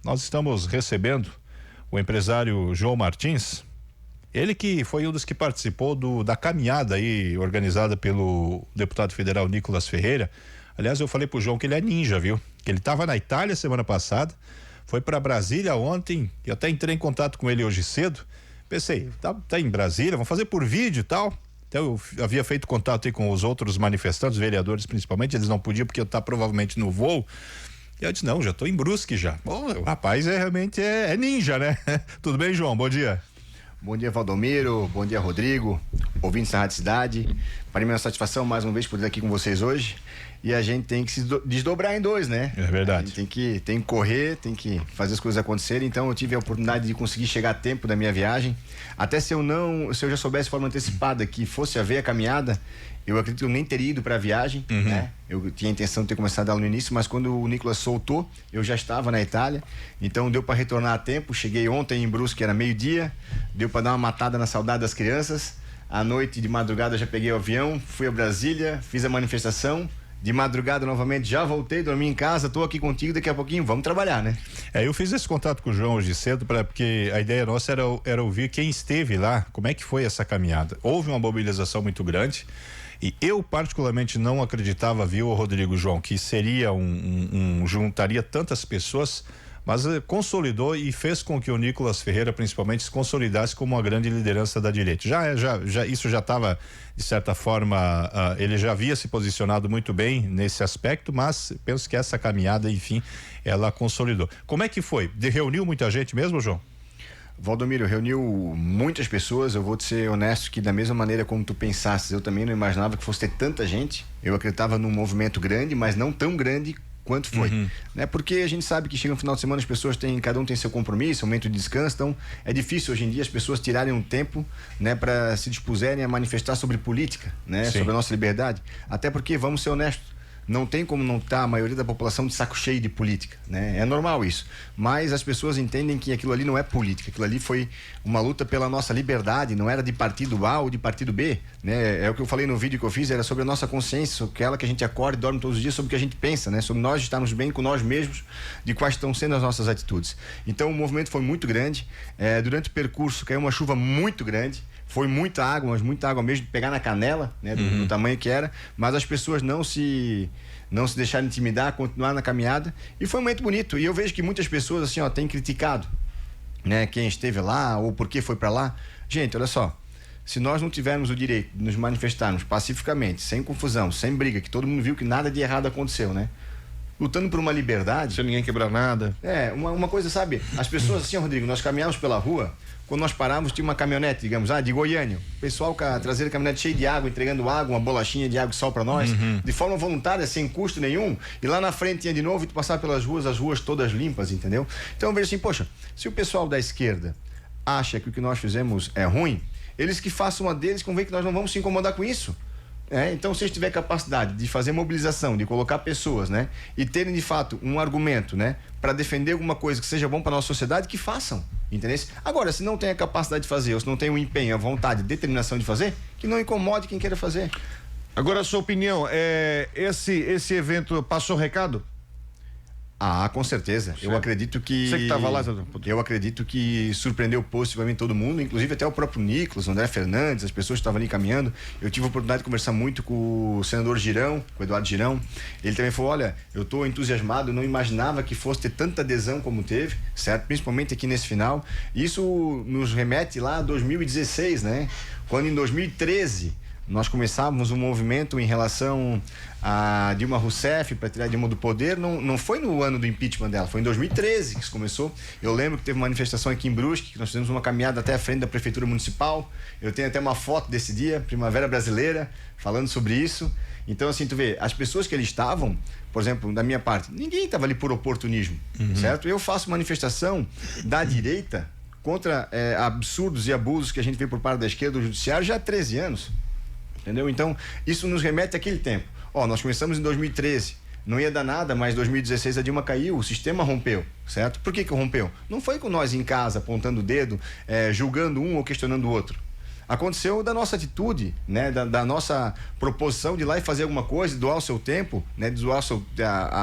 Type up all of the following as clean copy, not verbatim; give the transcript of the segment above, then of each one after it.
nós estamos recebendo o empresário João Martins, ele que foi um dos que participou da caminhada aí organizada pelo deputado federal Nicolas Ferreira. Aliás, eu falei pro João que ele é ninja, viu? Que ele estava na Itália semana passada, foi para Brasília ontem, e até entrei em contato com ele hoje cedo. Pensei, tá em Brasília, vamos fazer por vídeo e tal. Até eu havia feito contato aí com os outros manifestantes, vereadores principalmente, eles não podiam porque eu tá provavelmente no voo. E eu disse, não, já tô em Brusque já. Bom, o rapaz realmente é ninja, né? Tudo bem, João? Bom dia. Bom dia, Valdomiro. Bom dia, Rodrigo. Ouvintes da Rádio Cidade. Para mim é uma satisfação mais uma vez poder estar aqui com vocês hoje. E a gente tem que se desdobrar em dois, né? É verdade. A gente tem que correr, tem que fazer as coisas acontecerem. Então eu tive a oportunidade de conseguir chegar a tempo da minha viagem. Até se eu já soubesse de forma antecipada que fosse haver a caminhada, eu acredito que eu nem teria ido para a viagem, né? Eu tinha a intenção de ter começado ela no início, mas quando o Nicolas soltou, eu já estava na Itália. Então deu para retornar a tempo. Cheguei ontem em Brusque, era meio-dia. Deu para dar uma matada na saudade das crianças. À noite, de madrugada, já peguei o avião, fui a Brasília, fiz a manifestação. De madrugada novamente, já voltei, dormi em casa, tô aqui contigo, daqui a pouquinho vamos trabalhar, né? Eu fiz esse contato com o João hoje cedo, porque a ideia nossa era ouvir quem esteve lá, como é que foi essa caminhada. Houve uma mobilização muito grande e eu particularmente não acreditava, viu, Rodrigo, João, que seria juntaria tantas pessoas, mas consolidou e fez com que o Nicolas Ferreira principalmente se consolidasse como uma grande liderança da direita. Isso já estava, de certa forma, ele já havia se posicionado muito bem nesse aspecto, mas penso que essa caminhada, enfim, ela consolidou. Como é que foi? Reuniu muita gente mesmo, João? Valdomiro, reuniu muitas pessoas. Eu vou te ser honesto que da mesma maneira como tu pensasses, eu também não imaginava que fosse ter tanta gente. Eu acreditava num movimento grande, mas não tão grande quanto foi, né? Porque a gente sabe que chega no final de semana, as pessoas cada um tem seu compromisso, momento de descanso, então é difícil hoje em dia as pessoas tirarem um tempo, né, para se dispuserem a manifestar sobre política, né? Sim. Sobre a nossa liberdade, até porque, vamos ser honestos, não tem como não estar a maioria da população de saco cheio de política, né? É normal isso, mas as pessoas entendem que aquilo ali não é política, aquilo ali foi uma luta pela nossa liberdade, não era de partido A ou de partido B, né? É o que eu falei no vídeo que eu fiz, era sobre a nossa consciência, sobre aquela que a gente acorda e dorme todos os dias, sobre o que a gente pensa, né? Sobre nós estarmos bem com nós mesmos, de quais estão sendo as nossas atitudes. Então o movimento foi muito grande, durante o percurso caiu uma chuva muito grande, foi muita água, mas muita água mesmo, de pegar na canela, né? Do tamanho que era, mas as pessoas não se deixaram intimidar, continuar na caminhada, e foi muito bonito. E eu vejo que muitas pessoas assim, têm criticado, né, quem esteve lá ou por que foi para lá. Gente, olha só, se nós não tivermos o direito de nos manifestarmos pacificamente, sem confusão, sem briga, que todo mundo viu que nada de errado aconteceu, né? Lutando por uma liberdade. Sem ninguém quebrar nada. Uma coisa, sabe? As pessoas assim, Rodrigo, nós caminhávamos pela rua, quando nós parávamos, tinha uma caminhonete, digamos, de Goiânia. O pessoal trazendo a caminhonete cheia de água, entregando água, uma bolachinha de água e sal para nós, de forma voluntária, sem custo nenhum. E lá na frente tinha de novo, e tu passava pelas ruas, as ruas todas limpas, entendeu? Então eu vejo assim, poxa, se o pessoal da esquerda acha que o que nós fizemos é ruim, eles que façam uma deles, convém que nós não vamos se incomodar com isso. Então, se eles tiverem capacidade de fazer mobilização, de colocar pessoas, né, e terem de fato um argumento, né, para defender alguma coisa que seja bom para nossa sociedade, que façam, entendeu? Agora, se não tem a capacidade de fazer, ou se não tem o empenho, a vontade, a determinação de fazer, que não incomode quem queira fazer. Agora, a sua opinião, esse evento passou recado? Com certeza. Certo. Eu acredito que... Você que estava lá... Eu acredito que surpreendeu positivamente todo mundo, inclusive até o próprio Nicolas, o André Fernandes, as pessoas que estavam ali caminhando. Eu tive a oportunidade de conversar muito com o senador Girão, com o Eduardo Girão. Ele também falou, olha, eu estou entusiasmado, eu não imaginava que fosse ter tanta adesão como teve, certo? Principalmente aqui nesse final. Isso nos remete lá a 2016, né? Quando em 2013... nós começávamos um movimento em relação a Dilma Rousseff para tirar a Dilma do poder. Não foi no ano do impeachment dela, foi em 2013 que isso começou. Eu lembro que teve uma manifestação aqui em Brusque, que nós fizemos uma caminhada até a frente da prefeitura municipal. Eu tenho até uma foto desse dia, Primavera Brasileira, falando sobre isso. Então, assim, tu vê, as pessoas que ali estavam, por exemplo, da minha parte, ninguém estava ali por oportunismo, certo? Eu faço manifestação da direita contra absurdos e abusos que a gente vê por parte da esquerda do judiciário já há 13 anos. Entendeu? Então, isso nos remete àquele tempo. Nós começamos em 2013, não ia dar nada, mas em 2016 a Dilma caiu, o sistema rompeu, certo? Por que rompeu? Não foi com nós em casa, apontando o dedo, julgando um ou questionando o outro. Aconteceu da nossa atitude, né? Da nossa proposição de ir lá e fazer alguma coisa, doar o seu tempo, né? Doar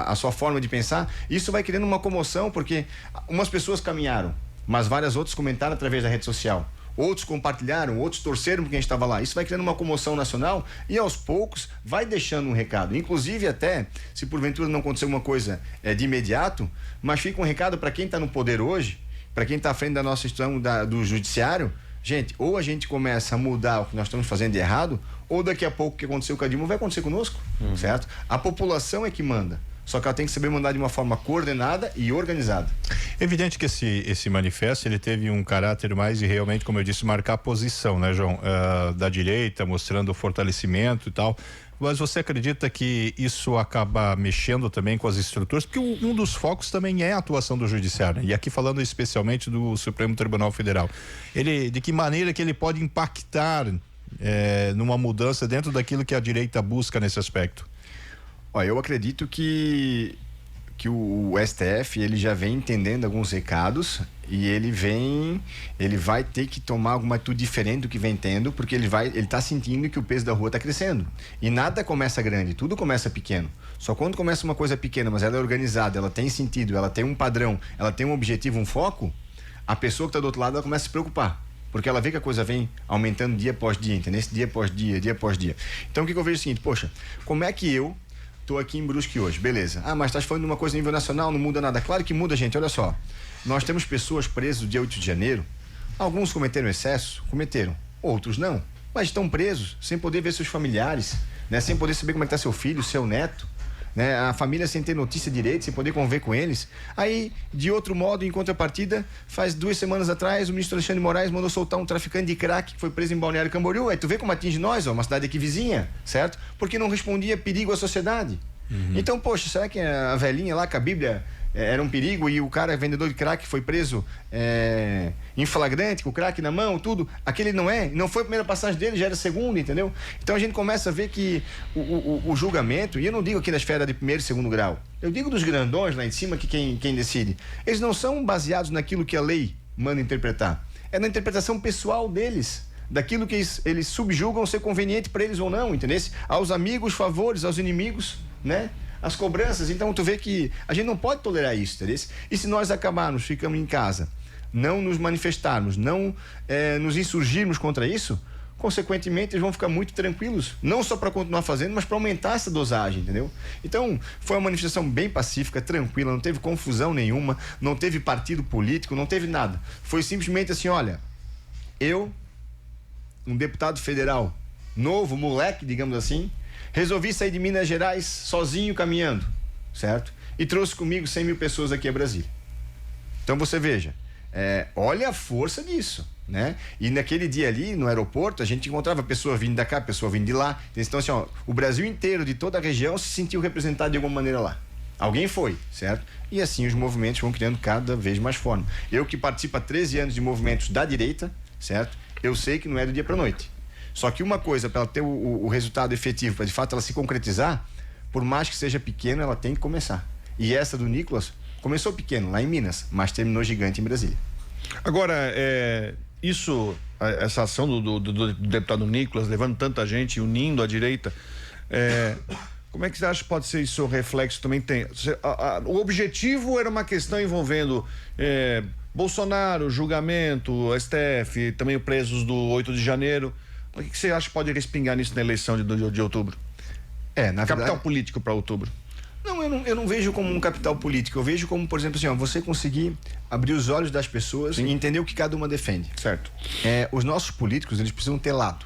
a sua forma de pensar. Isso vai criando uma comoção, porque umas pessoas caminharam, mas várias outras comentaram através da rede social. Outros compartilharam, outros torceram porque a gente estava lá. Isso vai criando uma comoção nacional e aos poucos vai deixando um recado. Inclusive até, se porventura não acontecer uma coisa de imediato, mas fica um recado para quem está no poder hoje, para quem está à frente da nossa instituição do judiciário. Gente, ou a gente começa a mudar o que nós estamos fazendo de errado, ou daqui a pouco o que aconteceu com a Dilma vai acontecer conosco, certo? A população é que manda. Só que ela tem que saber mandar de uma forma coordenada e organizada. Evidente que esse manifesto ele teve um caráter mais de realmente, como eu disse, marcar a posição, né, João? Da direita, mostrando o fortalecimento e tal. Mas você acredita que isso acaba mexendo também com as estruturas? Porque um dos focos também é a atuação do judiciário, né? E aqui falando especialmente do Supremo Tribunal Federal. De que maneira que ele pode impactar numa mudança dentro daquilo que a direita busca nesse aspecto? Olha, eu acredito que o STF ele já vem entendendo alguns recados e ele vai ter que tomar alguma atitude diferente do que vem tendo, porque ele está sentindo que o peso da rua está crescendo. E nada começa grande, tudo começa pequeno. Só quando começa uma coisa pequena, mas ela é organizada, ela tem sentido, ela tem um padrão, ela tem um objetivo, um foco, a pessoa que está do outro lado ela começa a se preocupar. Porque ela vê que a coisa vem aumentando dia após dia, entendeu? Dia após dia, dia após dia. Então o que eu vejo é o seguinte, poxa, como é que eu estou aqui em Brusque hoje, beleza. Mas estás falando de uma coisa a nível nacional, não muda nada. Claro que muda, gente, olha só. Nós temos pessoas presas no dia 8 de janeiro. Alguns cometeram excesso, cometeram. Outros não. Mas estão presos, sem poder ver seus familiares, né? Sem poder saber como é que está seu filho, seu neto, né? A família sem ter notícia direito, sem poder conviver com eles. Aí, de outro modo, em contrapartida, faz 2 semanas atrás, o ministro Alexandre de Moraes mandou soltar um traficante de crack que foi preso em Balneário Camboriú. Aí tu vê como atinge nós, ó, uma cidade aqui vizinha, certo? Porque não respondia perigo à sociedade. Então, poxa, será que a velhinha lá com a Bíblia era um perigo e o cara, vendedor de crack, foi preso em flagrante, com o crack na mão, tudo? Aquele não foi a primeira passagem dele, já era a segunda, entendeu? Então a gente começa a ver que o julgamento, e eu não digo aqui da esfera de primeiro e segundo grau, eu digo dos grandões lá em cima, que quem decide, eles não são baseados naquilo que a lei manda interpretar, é na interpretação pessoal deles, daquilo que eles subjugam ser conveniente para eles ou não, entendeu? Aos amigos, favores, aos inimigos, né? As cobranças. Então tu vê que a gente não pode tolerar isso, entendeu? E se nós acabarmos ficando em casa, não nos manifestarmos, não nos insurgirmos contra isso, consequentemente eles vão ficar muito tranquilos, não só para continuar fazendo, mas para aumentar essa dosagem, entendeu? Então foi uma manifestação bem pacífica, tranquila, não teve confusão nenhuma, não teve partido político, não teve nada. Foi simplesmente assim, olha, eu, um deputado federal novo, moleque, digamos assim, resolvi sair de Minas Gerais sozinho caminhando, certo? E trouxe comigo 100 mil pessoas aqui a Brasília. Então você veja, olha a força disso, né? E naquele dia ali no aeroporto a gente encontrava pessoa vindo da cá, pessoa vindo de lá. Então assim, ó, o Brasil inteiro, de toda a região, se sentiu representado de alguma maneira lá. Alguém foi, certo? E assim os movimentos vão criando cada vez mais forma. Eu que participo há 13 anos de movimentos da direita, certo? Eu sei que não é do dia para noite. Só que uma coisa, para ela ter o resultado efetivo, para de fato ela se concretizar, por mais que seja pequena, ela tem que começar. E essa do Nicolas começou pequeno, lá em Minas, mas terminou gigante em Brasília. Agora, essa ação do deputado Nicolas, levando tanta gente, unindo a direita, como é que você acha que pode ser isso, o reflexo também tem? O objetivo era uma questão envolvendo Bolsonaro, julgamento, STF, também presos do 8 de janeiro. O que você acha que pode respingar nisso na eleição de outubro? Na capital verdade, político para outubro. Não, eu não vejo como um capital político. Eu vejo como, por exemplo, assim, ó, você conseguir abrir os olhos das pessoas e entender o que cada uma defende. Certo. Os nossos políticos, eles precisam ter lado.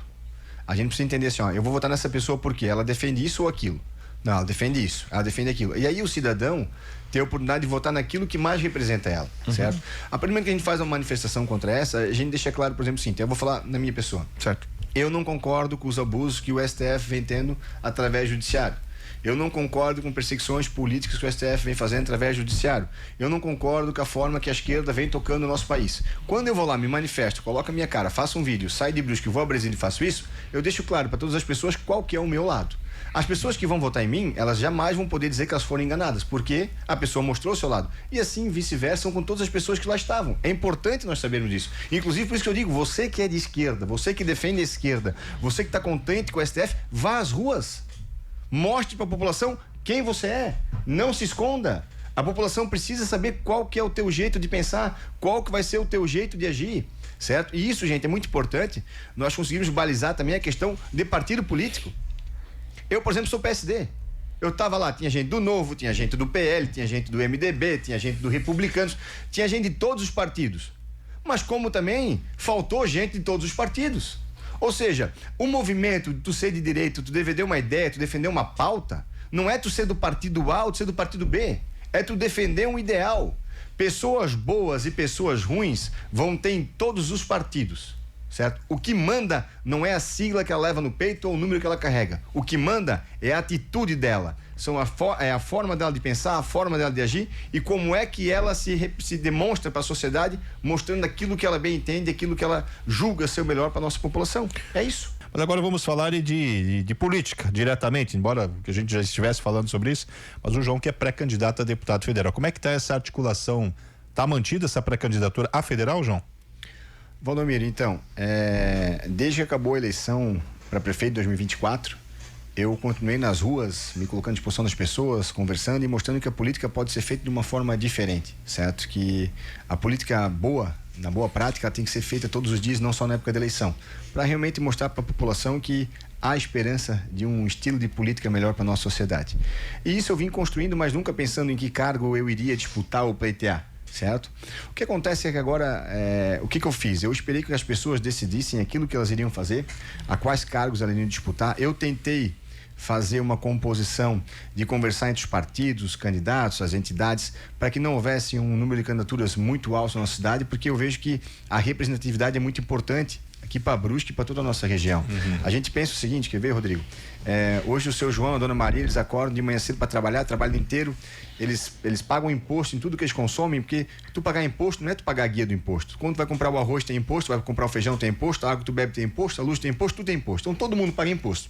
A gente precisa entender assim, ó, eu vou votar nessa pessoa porque ela defende isso ou aquilo. Não, ela defende isso, ela defende aquilo. E aí o cidadão tem a oportunidade de votar naquilo que mais representa ela, certo? A partir do momento que a gente faz uma manifestação contra essa, a gente deixa claro, por exemplo, assim, eu vou falar na minha pessoa. Certo. Eu não concordo com os abusos que o STF vem tendo através do judiciário. Eu não concordo com perseguições políticas que o STF vem fazendo através do judiciário. Eu não concordo com a forma que a esquerda vem tocando o nosso país. Quando eu vou lá, me manifesto, coloco a minha cara, faço um vídeo, saio de Brusque e vou a Brasília e faço isso, eu deixo claro para todas as pessoas qual que é o meu lado. As pessoas que vão votar em mim, elas jamais vão poder dizer que elas foram enganadas, porque a pessoa mostrou o seu lado. E assim, vice-versa, com todas as pessoas que lá estavam. É importante nós sabermos disso. Inclusive, por isso que eu digo, você que é de esquerda, você que defende a esquerda, você que está contente com o STF, vá às ruas. Mostre para a população quem você é. Não se esconda. A população precisa saber qual que é o teu jeito de pensar, qual que vai ser o teu jeito de agir, certo? E isso, gente, é muito importante. Nós conseguimos balizar também a questão de partido político. Eu, por exemplo, sou PSD. Eu estava lá, tinha gente do Novo, tinha gente do PL, tinha gente do MDB, tinha gente do Republicanos, tinha gente de todos os partidos. Mas como também faltou gente de todos os partidos. Ou seja, o movimento de tu ser de direita, tu defender uma ideia, tu defender uma pauta, não é tu ser do partido A ou tu ser do partido B. É tu defender um ideal. Pessoas boas e pessoas ruins vão ter em todos os partidos, certo? O que manda não é a sigla que ela leva no peito ou o número que ela carrega. O que manda é a atitude dela. É a forma dela de pensar, a forma dela de agir e como é que ela se demonstra para a sociedade, mostrando aquilo que ela bem entende, aquilo que ela julga ser o melhor para a nossa população. É isso. Mas agora vamos falar de política, diretamente, embora a gente já estivesse falando sobre isso, mas o João que é pré-candidato a deputado federal. Como é que está essa articulação? Está mantida essa pré-candidatura a federal, João? Valdomiro, então, desde que acabou a eleição para prefeito de 2024, eu continuei nas ruas, me colocando à disposição das pessoas, conversando e mostrando que a política pode ser feita de uma forma diferente, certo? Que a política boa, na boa prática, ela tem que ser feita todos os dias, não só na época da eleição, para realmente mostrar para a população que há esperança de um estilo de política melhor para a nossa sociedade. E isso eu vim construindo, mas nunca pensando em que cargo eu iria disputar ou pleitear. Certo? O que acontece é que agora, o que eu fiz? Eu esperei que as pessoas decidissem aquilo que elas iriam fazer, a quais cargos elas iriam disputar. Eu tentei fazer uma composição de conversar entre os partidos, os candidatos, as entidades, para que não houvesse um número de candidaturas muito alto na nossa cidade, porque eu vejo que a representatividade é muito importante aqui para Brusque e para toda a nossa região. A gente pensa o seguinte, quer ver, Rodrigo? Hoje o seu João, a dona Maria, eles acordam de manhã cedo para trabalhar, trabalham inteiro, eles pagam imposto em tudo que eles consomem, porque tu pagar imposto não é tu pagar a guia do imposto. Quando tu vai comprar o arroz tem imposto, vai comprar o feijão tem imposto, a água que tu bebe tem imposto, a luz tem imposto, tudo tem imposto. Então todo mundo paga imposto.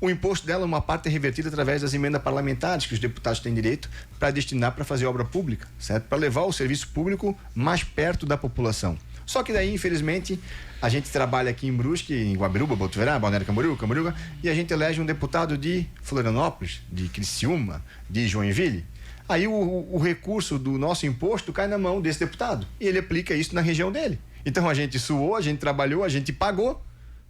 O imposto dela, uma parte é revertida através das emendas parlamentares que os deputados têm direito para destinar para fazer obra pública, certo? Para levar o serviço público mais perto da população. Só que daí, infelizmente, a gente trabalha aqui em Brusque, em Guabiruba, Botuverá, Balneário Camboriú, e a gente elege um deputado de Florianópolis, de Criciúma, de Joinville. Aí o recurso do nosso imposto cai na mão desse deputado e ele aplica isso na região dele. Então a gente suou, a gente trabalhou, a gente pagou,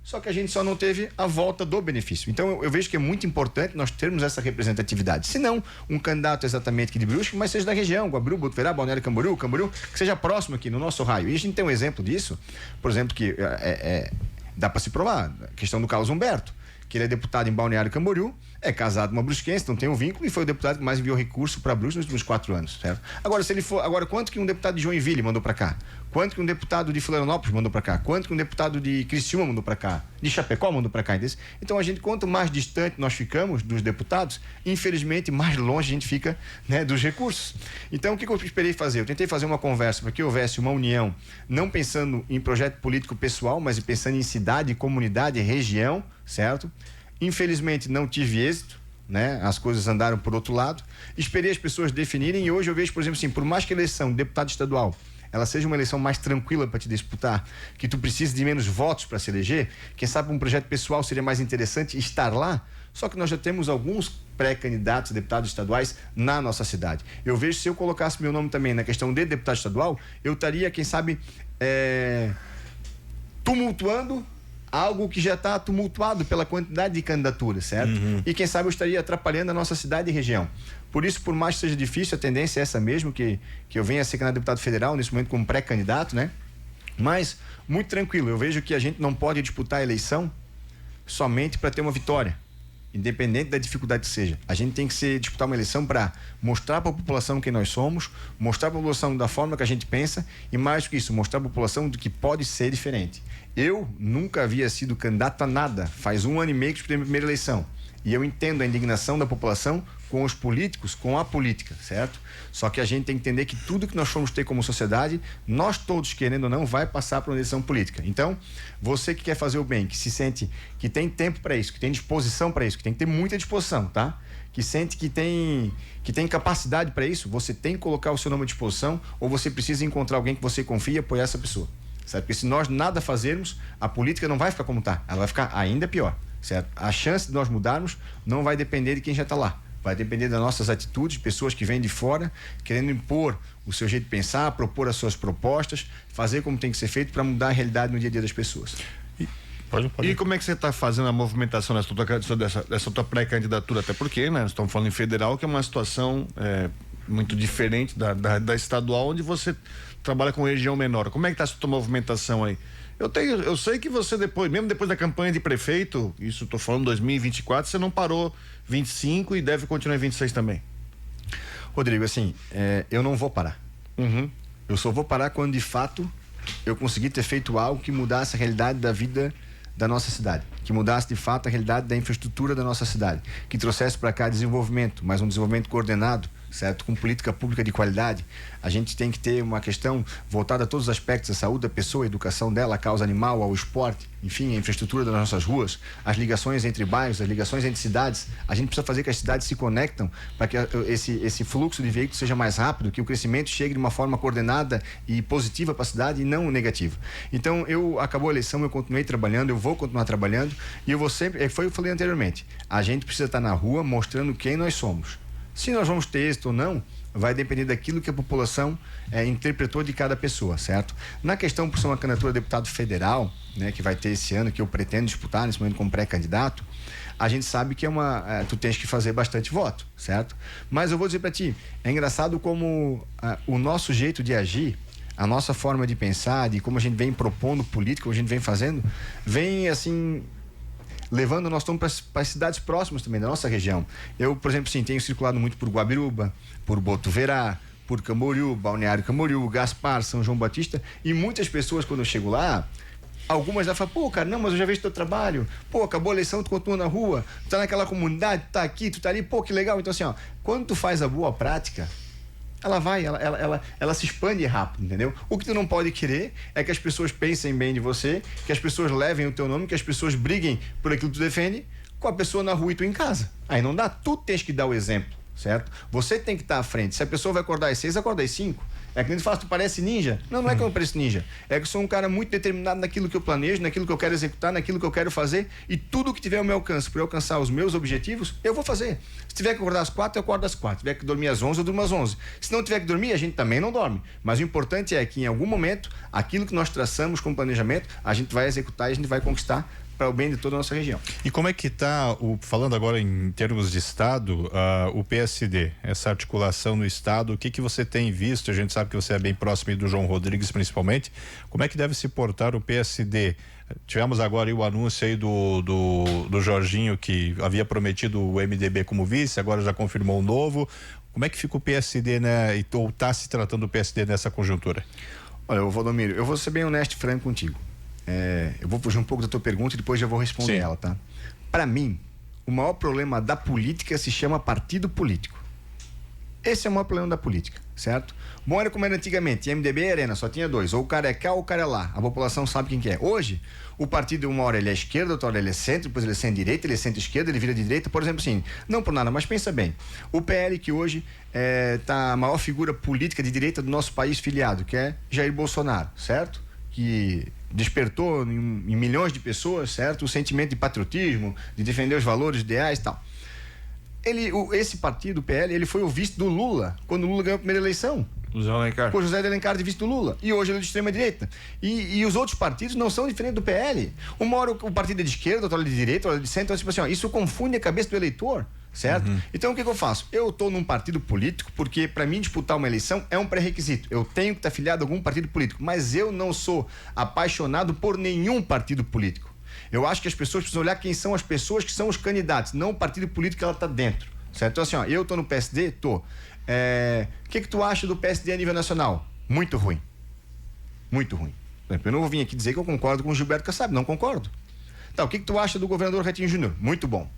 só que a gente só não teve a volta do benefício. Então eu vejo que é muito importante nós termos essa representatividade. Se não um candidato exatamente aqui de Brusque, mas seja da região, Guabiru, Botuverá, Balneário Camboriú, que seja próximo aqui no nosso raio. E a gente tem um exemplo disso, por exemplo, que dá para se provar, a questão do Carlos Humberto, que ele é deputado em Balneário Camboriú, é casado com uma brusquense, não tem um vínculo e foi o deputado que mais enviou recurso para Brusque nos últimos 4 anos, certo? Agora, quanto que um deputado de Joinville mandou para cá? Quanto que um deputado de Florianópolis mandou para cá? Quanto que um deputado de Criciúma mandou para cá? De Chapecó mandou para cá? Então quanto mais distante nós ficamos dos deputados, infelizmente mais longe a gente fica, né, dos recursos. Então o que eu esperei fazer? Eu tentei fazer uma conversa para que houvesse uma união, não pensando em projeto político pessoal, mas pensando em cidade, comunidade, região, certo? Infelizmente não tive êxito, né? As coisas andaram por outro lado. Esperei as pessoas definirem e hoje eu vejo, por exemplo, assim, por mais que a eleição de deputado estadual ela seja uma eleição mais tranquila para te disputar, que tu precise de menos votos para se eleger, quem sabe um projeto pessoal seria mais interessante estar lá, só que nós já temos alguns pré-candidatos a deputados estaduais na nossa cidade. Eu vejo se eu colocasse meu nome também na questão de deputado estadual, eu estaria, quem sabe, tumultuando algo que já está tumultuado pela quantidade de candidaturas, certo? E quem sabe eu estaria atrapalhando a nossa cidade e região. Por isso, por mais que seja difícil, a tendência é essa mesmo, que eu venha a ser candidato a deputado federal, nesse momento como pré-candidato, né? Mas, muito tranquilo, eu vejo que a gente não pode disputar a eleição somente para ter uma vitória, independente da dificuldade que seja. A gente tem que disputar uma eleição para mostrar para a população quem nós somos, mostrar para a população da forma que a gente pensa e, mais do que isso, mostrar para a população do que pode ser diferente. Eu nunca havia sido candidato a nada, faz 1 ano e meio que disputei a minha primeira eleição. E eu entendo a indignação da população com os políticos, com a política, certo? Só que a gente tem que entender que tudo que nós formos ter como sociedade, nós todos, querendo ou não, vai passar por uma decisão política. Então, você que quer fazer o bem, que se sente que tem tempo para isso, que tem disposição para isso, que tem que ter muita disposição, tá? Que sente que tem capacidade para isso, você tem que colocar o seu nome à disposição, ou você precisa encontrar alguém que você confie e apoiar essa pessoa, certo? Porque se nós nada fazermos, a política não vai ficar como está, ela vai ficar ainda pior, certo? A chance de nós mudarmos não vai depender de quem já está lá, vai depender das nossas atitudes, pessoas que vêm de fora, querendo impor o seu jeito de pensar, propor as suas propostas, fazer como tem que ser feito para mudar a realidade no dia a dia das pessoas. Pode. E como é que você está fazendo a movimentação dessa tua pré-candidatura? Até porque, né, nós estamos falando em federal, que é uma situação muito diferente da estadual, onde você trabalha com região menor. Como é que está essa tua movimentação aí? Eu sei que você mesmo depois da campanha de prefeito, isso estou falando 2024, você não parou 25 e deve continuar em 26 também. Rodrigo, assim, eu não vou parar. Uhum. Eu só vou parar quando de fato eu conseguir ter feito algo que mudasse a realidade da vida da nossa cidade, que mudasse de fato a realidade da infraestrutura da nossa cidade, que trouxesse para cá desenvolvimento, mas um desenvolvimento coordenado, certo? Com política pública de qualidade. A gente tem que ter uma questão voltada a todos os aspectos da saúde da pessoa, a educação dela, a causa animal, ao esporte, enfim, a infraestrutura das nossas ruas, as ligações entre bairros, as ligações entre cidades. A gente precisa fazer que as cidades se conectam para que esse fluxo de veículos seja mais rápido, que o crescimento chegue de uma forma coordenada e positiva para a cidade e não negativa. Então, acabou a eleição, eu continuei trabalhando, eu vou continuar trabalhando e eu vou sempre, foi o que eu falei anteriormente, a gente precisa estar na rua mostrando quem nós somos. Se nós vamos ter êxito ou não, vai depender daquilo que a população interpretou de cada pessoa, certo? Na questão por ser uma candidatura a deputado federal, né, que vai ter esse ano, que eu pretendo disputar nesse momento como pré-candidato, a gente sabe que tu tens que fazer bastante voto, certo? Mas eu vou dizer para ti, é engraçado como o nosso jeito de agir, a nossa forma de pensar, de como a gente vem propondo política, como a gente vem fazendo, vem assim levando nós estamos para as cidades próximas também da nossa região. Eu, por exemplo, sim, tenho circulado muito por Guabiruba, por Botuverá, por Camboriú, Balneário Camboriú, Gaspar, São João Batista, e muitas pessoas, quando eu chego lá, algumas já falam, pô, cara, não, mas eu já vejo teu trabalho, pô, acabou a eleição, tu continua na rua, tu tá naquela comunidade, tu tá aqui, tu tá ali, pô, que legal. Então, assim, ó, quando tu faz a boa prática, ela se expande rápido, entendeu? O que tu não pode querer é que as pessoas pensem bem de você, que as pessoas levem o teu nome, que as pessoas briguem por aquilo que tu defende com a pessoa na rua e tu em casa. Aí não dá, tu tens que dar o exemplo, certo? Você tem que estar à frente. Se a pessoa vai acordar às 6, acorda às 5. É que nem tu fala, tu parece ninja. Não é que eu não pareço ninja. É que eu sou um cara muito determinado naquilo que eu planejo, naquilo que eu quero executar, naquilo que eu quero fazer, e tudo que tiver ao meu alcance para eu alcançar os meus objetivos, eu vou fazer. Se tiver que acordar às 4, eu acordo às 4. Se tiver que dormir às 11, eu durmo às 11. Se não tiver que dormir, a gente também não dorme. Mas o importante é que em algum momento, aquilo que nós traçamos com planejamento, a gente vai executar e a gente vai conquistar para o bem de toda a nossa região. E como é que está, falando agora em termos de Estado, o PSD, essa articulação no Estado, o que você tem visto? A gente sabe que você é bem próximo do João Rodrigues, principalmente. Como é que deve se portar o PSD? Tivemos agora aí o anúncio aí do Jorginho, que havia prometido o MDB como vice, agora já confirmou um novo. Como é que fica o PSD, né? Ou está se tratando o PSD nessa conjuntura? Olha, Valdomiro, eu vou ser bem honesto e franco contigo. Eu vou fugir um pouco da tua pergunta e depois já vou responder ela, tá? Para mim, o maior problema da política se chama partido político. Esse é o maior problema da política, certo? Bom, era como era antigamente, MDB e Arena, só tinha dois, ou o cara é cá ou o cara é lá, a população sabe quem que é. Hoje, o partido, uma hora ele é esquerda, outra hora ele é centro, depois ele é centro-direita, ele é centro-esquerda, ele vira de direita, por exemplo, assim, não por nada, mas pensa bem, o PL que hoje tá a maior figura política de direita do nosso país filiado, que é Jair Bolsonaro, certo? Que despertou em milhões de pessoas, certo? O sentimento de patriotismo, de defender os valores ideais e tal. Esse partido, o PL, ele foi o vice do Lula, quando o Lula ganhou a primeira eleição. José Alencar. Com José de Alencar de vice do Lula. E hoje ele é de extrema direita. E os outros partidos não são diferentes do PL. Uma hora o partido é de esquerda, outra hora é de direita, outra é de centro. Então, tipo assim, ó, isso confunde a cabeça do eleitor, certo? Então, o que eu faço? Eu estou num partido político porque, para mim, disputar uma eleição é um pré-requisito. Eu tenho que estar filiado a algum partido político. Mas eu não sou apaixonado por nenhum partido político. Eu acho que as pessoas precisam olhar quem são as pessoas que são os candidatos, não o partido político que ela está dentro, certo? Então, assim, ó, eu estou no PSD? Tô. O que tu acha do PSD a nível nacional? Muito ruim. Muito ruim. Eu não vou vir aqui dizer que eu concordo com o Gilberto Kassab, não concordo. Tá, o que tu acha do governador Ratinho Júnior? Muito bom.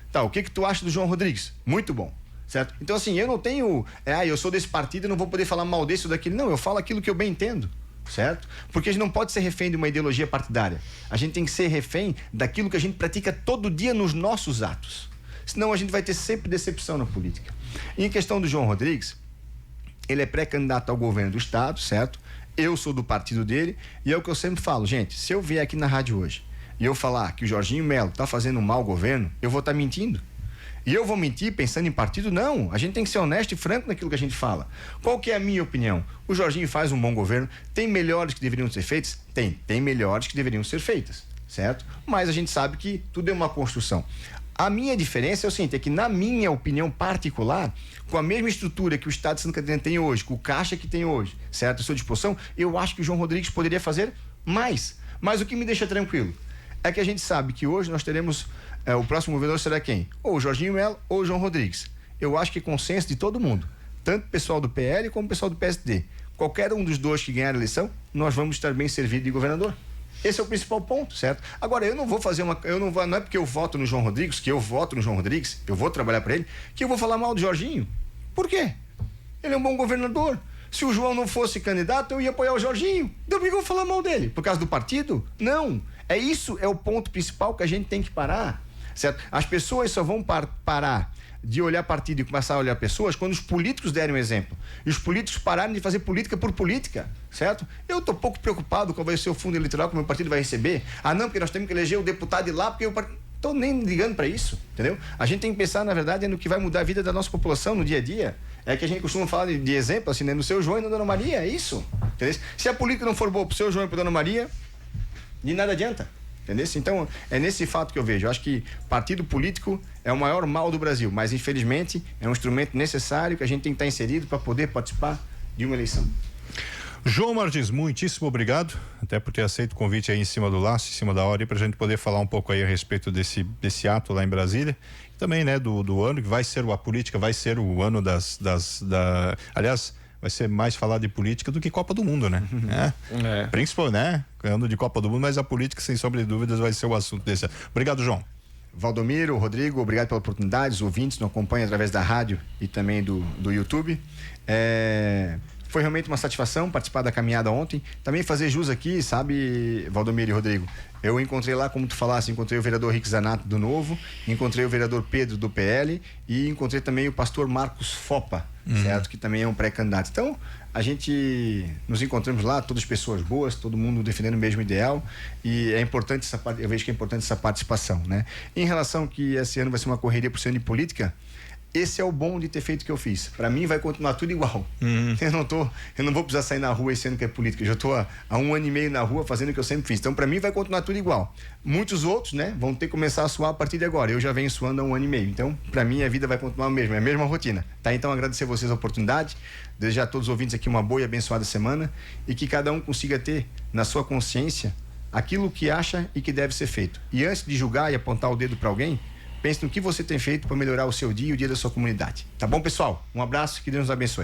Tá, o que tu acha do João Rodrigues? Muito bom. certo? Então, assim, eu não tenho... eu sou desse partido e não vou poder falar mal desse ou daquele. Não, eu falo aquilo que eu bem entendo, certo? Porque a gente não pode ser refém de uma ideologia partidária. A gente tem que ser refém daquilo que a gente pratica todo dia nos nossos atos. Senão a gente vai ter sempre decepção na política. E em questão do João Rodrigues, ele é pré-candidato ao governo do estado, certo? Eu sou do partido dele e é o que eu sempre falo, gente, se eu vier aqui na rádio hoje e eu falar que o Jorginho Melo está fazendo um mau governo, eu vou estar mentindo. E eu vou mentir pensando em partido? Não, a gente tem que ser honesto e franco naquilo que a gente fala. Qual que é a minha opinião? O Jorginho faz um bom governo, tem melhores que deveriam ser feitas? Tem melhores que deveriam ser feitas, certo? Mas a gente sabe que tudo é uma construção. A minha diferença é o seguinte, é que na minha opinião particular, com a mesma estrutura que o Estado de Santa Catarina tem hoje, com o caixa que tem hoje, certo? À sua disposição, eu acho que o João Rodrigues poderia fazer mais. Mas o que me deixa tranquilo é que a gente sabe que hoje nós teremos, o próximo governador será quem? Ou o Jorginho Melo ou o João Rodrigues. Eu acho que é consenso de todo mundo, tanto o pessoal do PL como o pessoal do PSD. Qualquer um dos dois que ganhar a eleição, nós vamos estar bem servidos de governador. Esse é o principal ponto, certo? Agora, eu não vou fazer não é porque eu voto no João Rodrigues, que eu voto no João Rodrigues, eu vou trabalhar para ele, que eu vou falar mal do Jorginho. Por quê? Ele é um bom governador. Se o João não fosse candidato, eu ia apoiar o Jorginho. Então, por que eu vou falar mal dele? Por causa do partido? Não. Isso é o ponto principal que a gente tem que parar, certo? As pessoas só vão parar de olhar partido e começar a olhar pessoas quando os políticos derem um exemplo. E os políticos pararem de fazer política por política, certo? Eu estou pouco preocupado qual vai ser o fundo eleitoral que o meu partido vai receber. Não, porque nós temos que eleger o deputado de lá, porque eu estou nem ligando para isso, entendeu? A gente tem que pensar, na verdade, no que vai mudar a vida da nossa população no dia a dia. É que a gente costuma falar de exemplo, assim, né? No seu João e na Dona Maria, é isso, entendeu? Se a política não for boa pro seu João e pra Dona Maria, de nada adianta. Entendeu? Então, é nesse fato que eu vejo. Eu acho que partido político é o maior mal do Brasil, mas infelizmente é um instrumento necessário que a gente tem que estar inserido para poder participar de uma eleição. João Martins, muitíssimo obrigado, até por ter aceito o convite aí em cima do laço, em cima da hora, para a gente poder falar um pouco aí a respeito desse ato lá em Brasília. E também, né, do ano que vai ser a política, vai ser o ano aliás, vai ser mais falar de política do que Copa do Mundo, né? Principal, né? Ano de Copa do Mundo, mas a política, sem sombra de dúvidas, vai ser o assunto desse ano. Obrigado, João. Valdomiro, Rodrigo, obrigado pela oportunidade. Os ouvintes nos acompanham através da rádio e também do YouTube. Foi realmente uma satisfação participar da caminhada ontem. Também fazer jus aqui, sabe, Valdomiro e Rodrigo? Eu encontrei lá, como tu falasse, encontrei o vereador Rick Zanato do Novo, encontrei o vereador Pedro do PL e encontrei também o pastor Marcos Fopa, certo? Que também é um pré-candidato. Então, a gente nos encontramos lá, todas pessoas boas, todo mundo defendendo o mesmo ideal e é importante eu vejo que é importante essa participação, né? Em relação que esse ano vai ser uma correria por ser ano de política, esse é o bom de ter feito o que eu fiz. Para mim vai continuar tudo igual. Eu não vou precisar sair na rua esse ano que é política. Eu já estou há 1 ano e meio na rua fazendo o que eu sempre fiz. Então, para mim vai continuar tudo igual. Muitos outros, né, vão ter que começar a suar a partir de agora. Eu já venho suando há 1 ano e meio. Então, para mim a vida vai continuar a mesma. É a mesma rotina. Tá? Então, agradecer a vocês a oportunidade. Desejar a todos os ouvintes aqui uma boa e abençoada semana e que cada um consiga ter na sua consciência aquilo que acha e que deve ser feito. E antes de julgar e apontar o dedo para alguém, pense no que você tem feito para melhorar o seu dia e o dia da sua comunidade. Tá bom, pessoal? Um abraço, que Deus nos abençoe.